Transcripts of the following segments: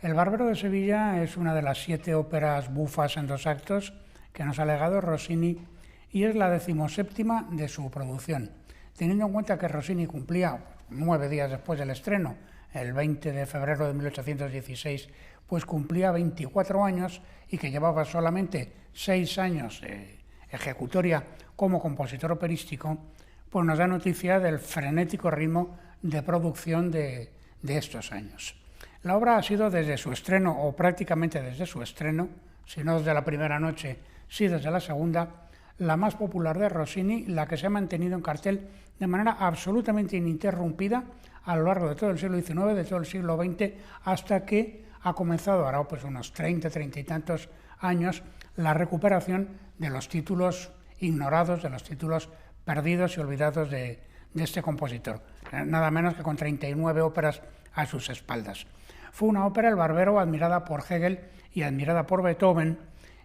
El Bárbaro de Sevilla es una de las 7 óperas bufas en 2 actos que nos ha legado Rossini y es la 17ª de su producción. Teniendo en cuenta que Rossini cumplía 9 días después del estreno, el 20 de febrero de 1816, pues cumplía 24 años y que llevaba solamente 6 años de ejecutoria como compositor operístico, pues nos da noticia del frenético ritmo de producción de estos años. La obra ha sido desde su estreno, o prácticamente desde su estreno, si no desde la primera noche, sí desde la segunda, la más popular de Rossini, la que se ha mantenido en cartel de manera absolutamente ininterrumpida a lo largo de todo el siglo XIX, de todo el siglo XX, hasta que ha comenzado, ahora pues unos 30 y tantos años, la recuperación de los títulos ignorados, de los títulos perdidos y olvidados de este compositor, nada menos que con 39 óperas a sus espaldas. Fue una ópera, El Barbero, admirada por Hegel y admirada por Beethoven,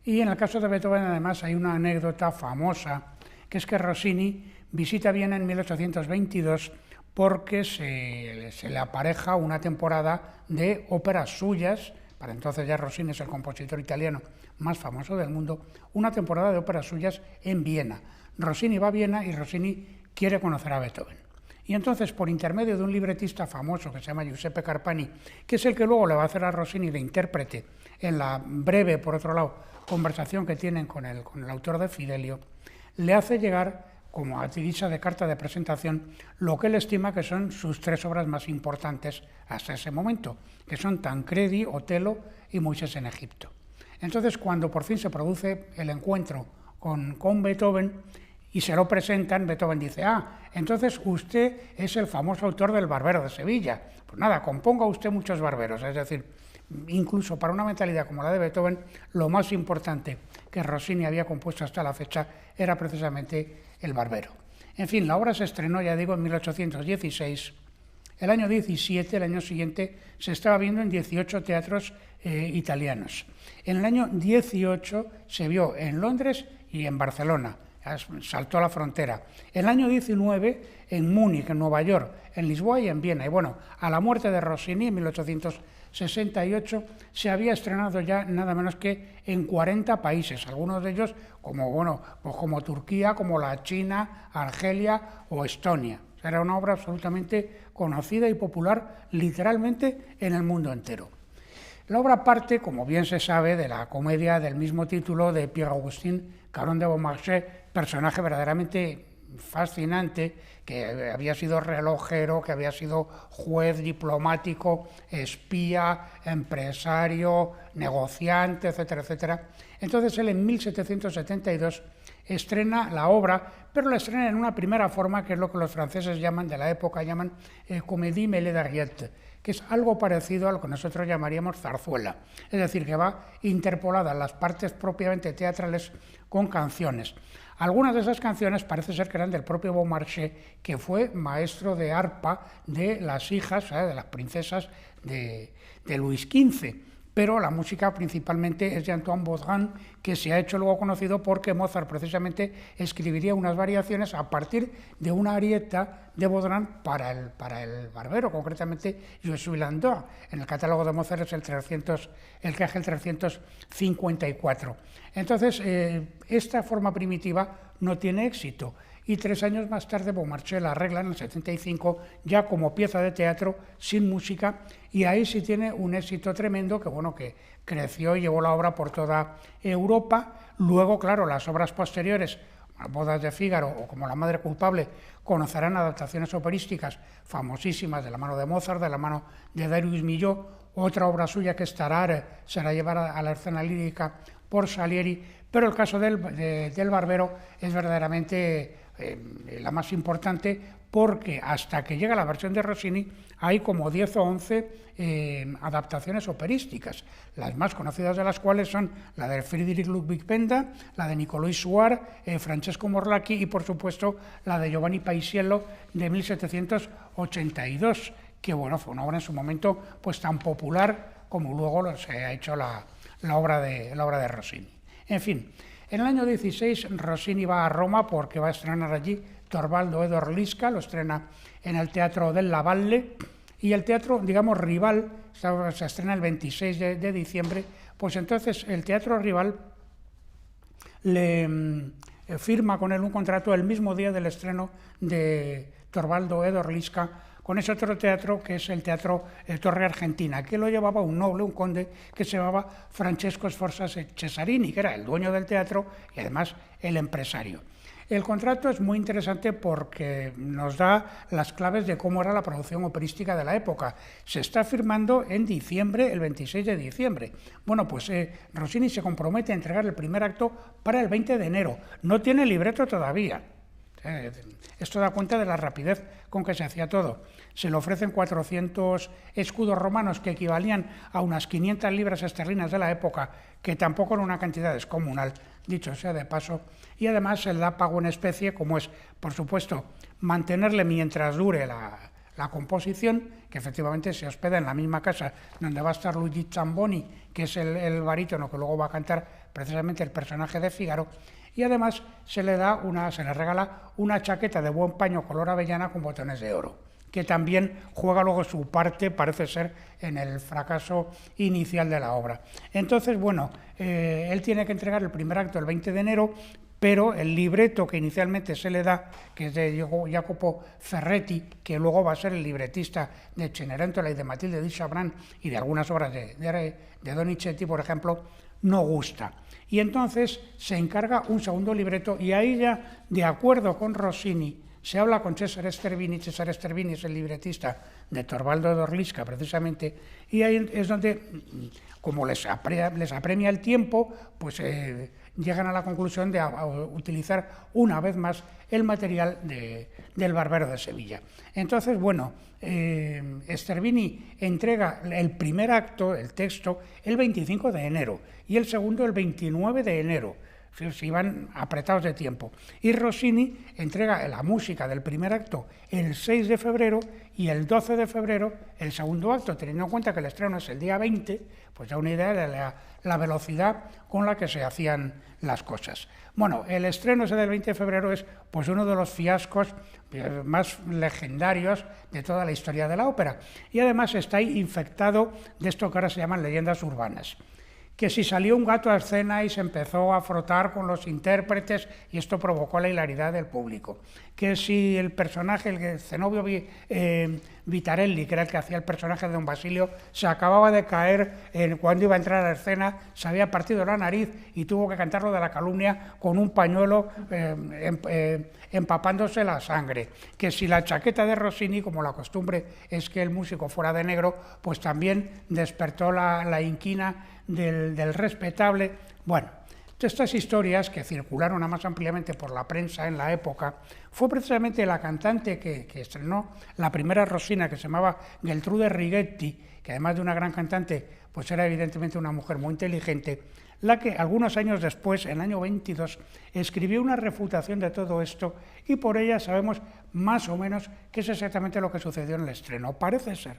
y en el caso de Beethoven además hay una anécdota famosa, que es que Rossini visita Viena en 1822 porque se le apareja una temporada de óperas suyas. Para entonces ya Rossini es el compositor italiano más famoso del mundo, una temporada de óperas suyas en Viena. Rossini va a Viena y Rossini quiere conocer a Beethoven. Y entonces, por intermedio de un libretista famoso que se llama Giuseppe Carpani, que es el que luego le va a hacer a Rossini de intérprete en la breve, por otro lado, conversación que tienen con el autor de Fidelio, le hace llegar, como a dicha de carta de presentación, lo que él estima que son sus 3 obras más importantes hasta ese momento, que son Tancredi, Otelo y Moisés en Egipto. Entonces, cuando por fin se produce el encuentro con Beethoven, y se lo presentan, Beethoven dice, entonces usted es el famoso autor del Barbero de Sevilla. Pues nada, componga usted muchos barberos. Es decir, incluso para una mentalidad como la de Beethoven, lo más importante que Rossini había compuesto hasta la fecha era precisamente el Barbero. En fin, la obra se estrenó, ya digo, en 1816. El año 17, el año siguiente, se estaba viendo en 18 teatros italianos. En el año 18 se vio en Londres y en Barcelona. Saltó a la frontera. El año 19 en Múnich, en Nueva York, en Lisboa y en Viena. Y bueno, a la muerte de Rossini en 1868 se había estrenado ya nada menos que en 40 países, algunos de ellos como Turquía, como la China, Argelia o Estonia. Era una obra absolutamente conocida y popular literalmente en el mundo entero. La obra parte, como bien se sabe, de la comedia del mismo título de Pierre-Augustin Caron de Beaumarchais, personaje verdaderamente fascinante, que había sido relojero, que había sido juez, diplomático, espía, empresario, negociante, etcétera, etcétera. Entonces él en 1772 estrena la obra, pero la estrena en una primera forma, que es lo que los franceses de la época llaman comédie mêlée d'ariette, que es algo parecido a lo que nosotros llamaríamos zarzuela, es decir, que va interpolada en las partes propiamente teatrales con canciones. Algunas de esas canciones parece ser que eran del propio Beaumarchais, que fue maestro de arpa de las hijas, de las princesas de Luis XV, pero la música principalmente es de Antoine Vautrin, que se ha hecho luego conocido porque Mozart precisamente escribiría unas variaciones a partir de una arieta de Vautrin para el Barbero, concretamente Je suis l'Andor. En el catálogo de Mozart es el que es el 354. Entonces, esta forma primitiva no tiene éxito, y 3 años más tarde Beaumarchais la arregla en el 75 ya como pieza de teatro sin música, y ahí sí tiene un éxito tremendo que creció y llevó la obra por toda Europa. Luego, claro, las obras posteriores, Bodas de Fígaro o como La Madre Culpable, conocerán adaptaciones operísticas famosísimas de la mano de Mozart, de la mano de Darius Milhaud. Otra obra suya, que es Tarare, será llevada a la escena lírica por Salieri, pero el caso del Barbero es verdaderamente la más importante, porque hasta que llega la versión de Rossini hay como 10 o 11 adaptaciones operísticas, las más conocidas de las cuales son la de Friedrich Ludwig Benda, la de Nicolò Suar, Francesco Morlacchi y, por supuesto, la de Giovanni Paisiello de 1782, que bueno, fue una obra en su momento pues tan popular como luego se ha hecho la obra de Rossini. En fin, en el año 16 Rossini va a Roma porque va a estrenar allí Torvaldo Edo Orlisca, lo estrena en el Teatro della Valle, y el teatro, digamos, rival, se estrena el 26 de diciembre, pues entonces el teatro rival le firma con él un contrato el mismo día del estreno de Torvaldo Edo Orlisca con ese otro teatro que es el Teatro Torre Argentina, que lo llevaba un noble, un conde, que se llamaba Francesco Sforza Cesarini, que era el dueño del teatro y además el empresario. El contrato es muy interesante porque nos da las claves de cómo era la producción operística de la época. Se está firmando en diciembre, el 26 de diciembre. Bueno, pues Rossini se compromete a entregar el primer acto para el 20 de enero. No tiene libreto todavía. Esto da cuenta de la rapidez con que se hacía todo. Se le ofrecen 400 escudos romanos que equivalían a unas 500 libras esterlinas de la época, que tampoco era una cantidad descomunal, dicho sea de paso, y además se le da pago en especie, como es, por supuesto, mantenerle mientras dure la composición, que efectivamente se hospeda en la misma casa donde va a estar Luigi Zamboni, que es el barítono que luego va a cantar precisamente el personaje de Fígaro, y además se le regala una chaqueta de buen paño color avellana con botones de oro, que también juega luego su parte, parece ser, en el fracaso inicial de la obra. Entonces, bueno, él tiene que entregar el primer acto el 20 de enero, pero el libreto que inicialmente se le da, que es de Jacopo Ferretti, que luego va a ser el libretista de Cenerentola y de Matilde di Chabrán y de algunas obras de Donizetti, por ejemplo, no gusta. Y entonces se encarga un segundo libreto y ahí ya, de acuerdo con Rossini, se habla con Cesare Stervini. Cesare Stervini es el libretista de Torvaldo Edo Orlisca, precisamente, y ahí es donde, como les apremia el tiempo, pues llegan a la conclusión de utilizar una vez más el material del Barbero de Sevilla. Entonces, bueno, Stervini entrega el primer acto, el texto, el 25 de enero y el segundo el 29 de enero. Se iban apretados de tiempo. Y Rossini entrega la música del primer acto el 6 de febrero y el 12 de febrero el segundo acto, teniendo en cuenta que el estreno es el día 20, pues da una idea de la velocidad con la que se hacían las cosas. Bueno, el estreno ese del 20 de febrero es pues uno de los fiascos más legendarios de toda la historia de la ópera. Y además está ahí infectado de esto que ahora se llaman leyendas urbanas. Que si salió un gato a escena y se empezó a frotar con los intérpretes y esto provocó la hilaridad del público. Que si el personaje, el Zenobio Vitarelli, que era el que hacía el personaje de Don Basilio, se acababa de caer cuando iba a entrar a la escena, se había partido la nariz y tuvo que cantarlo de la calumnia con un pañuelo empapándose la sangre. Que si la chaqueta de Rossini, como la costumbre es que el músico fuera de negro, pues también despertó la inquina del respetable. Bueno, estas historias que circularon más ampliamente por la prensa en la época, fue precisamente la cantante que estrenó la primera Rossina, que se llamaba Geltrude Righetti, que además de una gran cantante, pues era evidentemente una mujer muy inteligente, la que algunos años después, en el año 22, escribió una refutación de todo esto y por ella sabemos más o menos qué es exactamente lo que sucedió en el estreno. Parece ser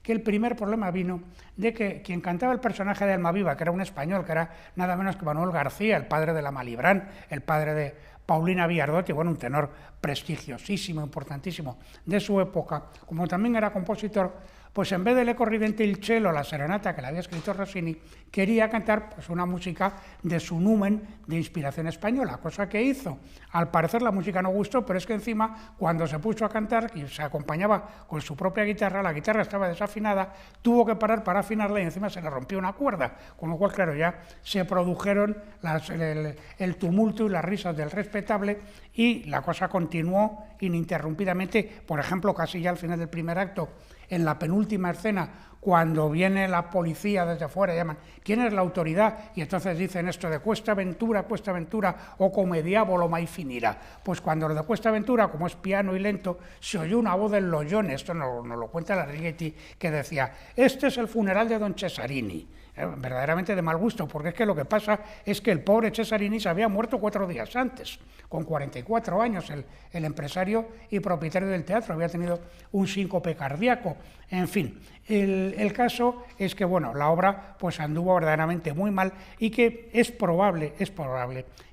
que el primer problema vino de que quien cantaba el personaje de Almaviva, que era un español, que era nada menos que Manuel García, el padre de la Malibrán, el padre de Paulina Viardotti, bueno, un tenor prestigiosísimo, importantísimo de su época, como también era compositor, pues en vez del eco ridente il cielo, la serenata que le había escrito Rossini, quería cantar pues una música de su numen de inspiración española, cosa que hizo. Al parecer la música no gustó, pero es que encima cuando se puso a cantar y se acompañaba con su propia guitarra, la guitarra estaba desafinada, tuvo que parar para afinarla y encima se le rompió una cuerda, con lo cual claro ya se produjeron el tumulto y las risas del respetable y la cosa continuó ininterrumpidamente, por ejemplo, casi ya al final del primer acto, en la penúltima escena, cuando viene la policía desde fuera, llaman, ¿quién es la autoridad? Y entonces dicen esto de Cuesta Ventura, o come diavolo mai finirá. Pues cuando lo de Cuesta Ventura, como es piano y lento, se oyó una voz del Loyone, esto nos lo cuenta la Righetti, que decía, este es el funeral de don Cesarini. Verdaderamente de mal gusto, porque es que lo que pasa es que el pobre Cesarini se había muerto 4 días antes, con 44 años, el empresario y propietario del teatro, había tenido un síncope cardíaco. En fin, el caso es que bueno, la obra pues anduvo verdaderamente muy mal y que es probable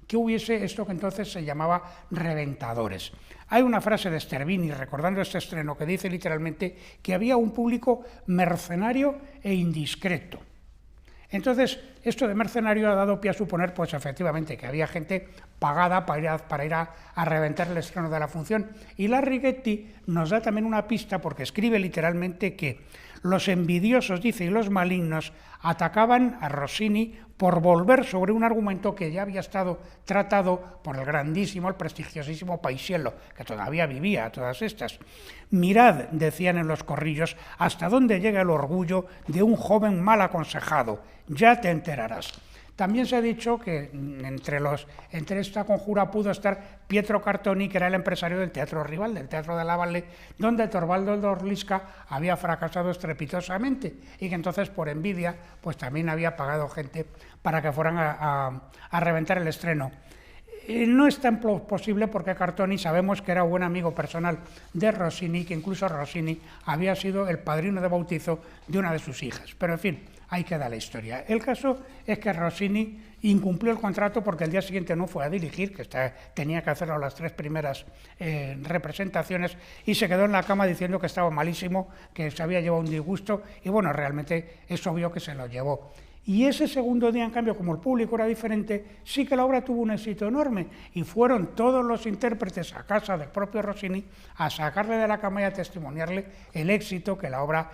que hubiese esto que entonces se llamaba reventadores. Hay una frase de Stervini, recordando este estreno, que dice literalmente que había un público mercenario e indiscreto. Entonces, esto de mercenario ha dado pie a suponer, pues efectivamente, que había gente pagada para ir a reventar el estreno de la función. Y la Righetti nos da también una pista, porque escribe literalmente que los envidiosos, dice, y los malignos atacaban a Rossini por volver sobre un argumento que ya había estado tratado por el grandísimo, el prestigiosísimo Paisiello, que todavía vivía a todas estas. Mirad, decían en los corrillos, hasta dónde llega el orgullo de un joven mal aconsejado, ya te enterarás. También se ha dicho que entre esta conjura pudo estar Pietro Cartoni, que era el empresario del teatro rival, del Teatro de la Valle, donde Torvaldo Dorlisca había fracasado estrepitosamente y que entonces por envidia pues también había pagado gente para que fueran a reventar el estreno. No es tan posible porque Cartoni sabemos que era buen amigo personal de Rossini, que incluso Rossini había sido el padrino de bautizo de una de sus hijas. Pero en fin, ahí queda la historia. El caso es que Rossini incumplió el contrato porque el día siguiente no fue a dirigir, que tenía que hacerlo las 3 primeras representaciones, y se quedó en la cama diciendo que estaba malísimo, que se había llevado un disgusto, y bueno, realmente es obvio que se lo llevó. Y ese segundo día, en cambio, como el público era diferente, sí que la obra tuvo un éxito enorme y fueron todos los intérpretes a casa del propio Rossini a sacarle de la cama y a testimoniarle el éxito que la obra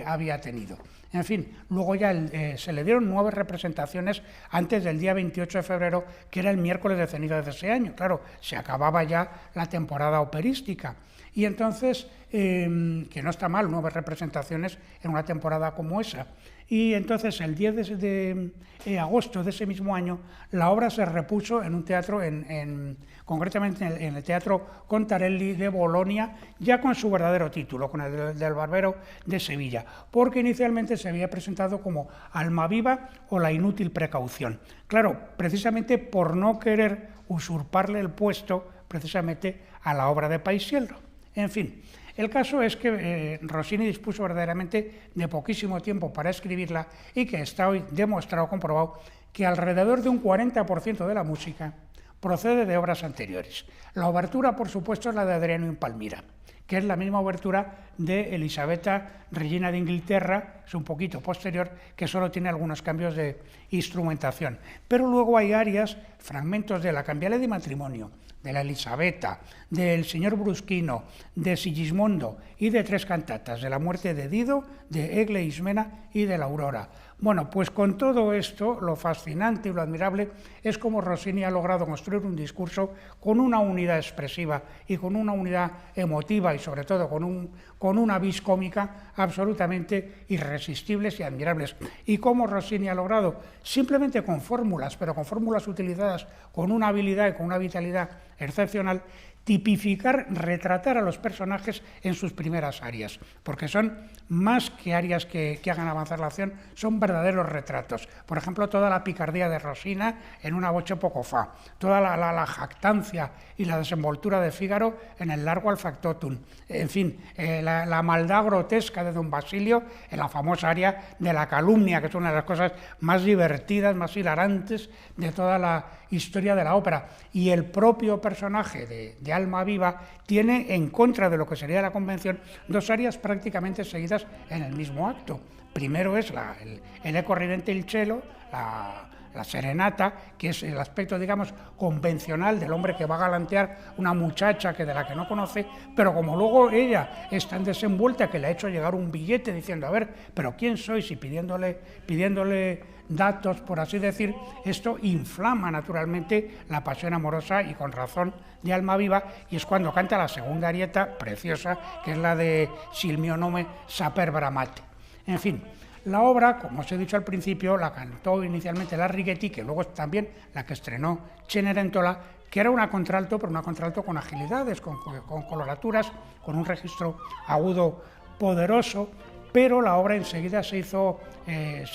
había tenido. En fin, luego ya se le dieron 9 representaciones antes del día 28 de febrero, que era el miércoles de ceniza de ese año. Claro, se acababa ya la temporada operística. Y entonces, que no está mal, 9 representaciones en una temporada como esa. Y entonces el 10 de agosto de ese mismo año la obra se repuso en un teatro, concretamente en el Teatro Contarelli de Bolonia, ya con su verdadero título, con el del Barbero de Sevilla, porque inicialmente se había presentado como Almaviva o La inútil precaución. Claro, precisamente por no querer usurparle el puesto precisamente a la obra de Paisiello. En fin, el caso es que Rossini dispuso verdaderamente de poquísimo tiempo para escribirla y que está hoy demostrado, comprobado, que alrededor de un 40% de la música procede de obras anteriores. La obertura, por supuesto, es la de Adriano in Palmira, que es la misma obertura de Elisabetta, Regina de Inglaterra, es un poquito posterior, que solo tiene algunos cambios de instrumentación. Pero luego hay arias, fragmentos de La Cambiale di Matrimonio, de la Elisabetta, del Señor Bruschino, de Sigismondo y de 3 cantatas, de la muerte de Dido, de Egle Ismena y de la Aurora. Bueno, pues con todo esto, lo fascinante y lo admirable es cómo Rossini ha logrado construir un discurso con una unidad expresiva y con una unidad emotiva y sobre todo con una vis cómica absolutamente irresistibles y admirables. Y cómo Rossini ha logrado, simplemente con fórmulas, pero con fórmulas utilizadas con una habilidad y con una vitalidad excepcional, tipificar, retratar a los personajes en sus primeras áreas, porque son más que áreas que hagan avanzar la acción, son verdaderos retratos. Por ejemplo, toda la picardía de Rosina en Una voce poco fa, toda la jactancia y la desenvoltura de Fígaro en el Largo al factotum, en fin, la maldad grotesca de don Basilio en la famosa área de la calumnia, que es una de las cosas más divertidas, más hilarantes de toda la historia de la ópera. Y el propio personaje de Almaviva tiene, en contra de lo que sería la convención, 2 áreas prácticamente seguidas en el mismo acto. Primero es el eco ridente il cielo, la serenata, que es el aspecto, digamos, convencional del hombre que va a galantear una muchacha de la que no conoce, pero como luego ella es tan desenvuelta que le ha hecho llegar un billete diciendo, a ver, pero ¿quién sois? Y pidiéndole datos, por así decir, esto inflama naturalmente la pasión amorosa y con razón de Almaviva, y es cuando canta la segunda arieta preciosa, que es la de Sil mio nome saper bramate. En fin, la obra, como os he dicho al principio, la cantó inicialmente la Righetti, que luego es también la que estrenó Cenerentola, que era una contralto, pero una contralto con agilidades, con coloraturas, con un registro agudo poderoso, pero la obra enseguida se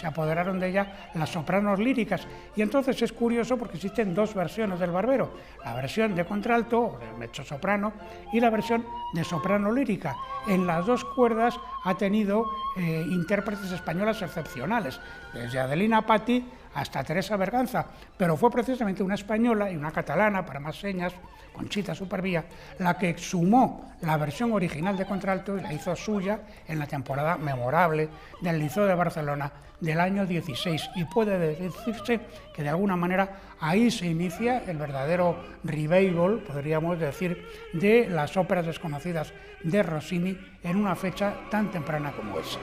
apoderaron de ella las sopranos líricas, y entonces es curioso porque existen dos versiones del Barbero, la versión de contralto, de mezzosoprano, y la versión de soprano lírica. En las dos cuerdas ha tenido intérpretes españolas excepcionales, desde Adelina Patti hasta Teresa Berganza, pero fue precisamente una española y una catalana, para más señas, Conchita Supervía, la que exhumó la versión original de contralto y la hizo suya en la temporada memorable del Liceo de Barcelona del año 16, y puede decirse que de alguna manera ahí se inicia el verdadero revival, podríamos decir, de las óperas desconocidas de Rossini en una fecha tan temprana como esa.